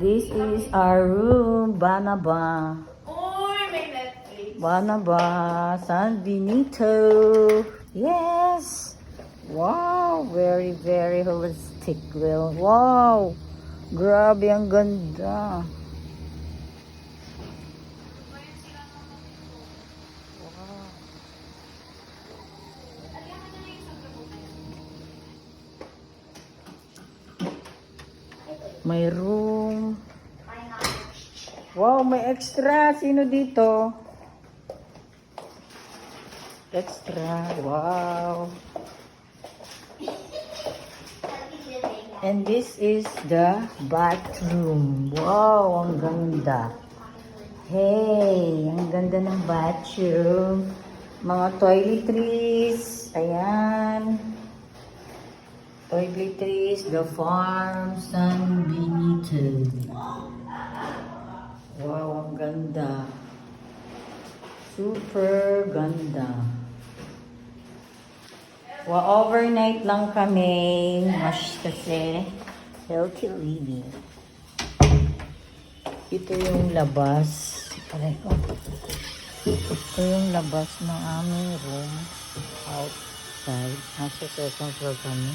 This is our room, Banaba. Uy, may Netflix. Banaba, San Benito. Yes. Wow, very, very holistic. Well, wow. Grabe, ang ganda. May room. Wow, may extra. Sino dito? Extra. Wow. And this is the bathroom. Wow, ang ganda. Hey, ang ganda ng bathroom. Mga toiletries. Ayan. Toiletries, the farm, San Benito. Wow, ang ganda. Super ganda. Wow, overnight lang kami. Mas kasi healthy living. Ito yung labas. Aray ko. Ito yung labas ng aming room. Outside. Nasa second floor kami.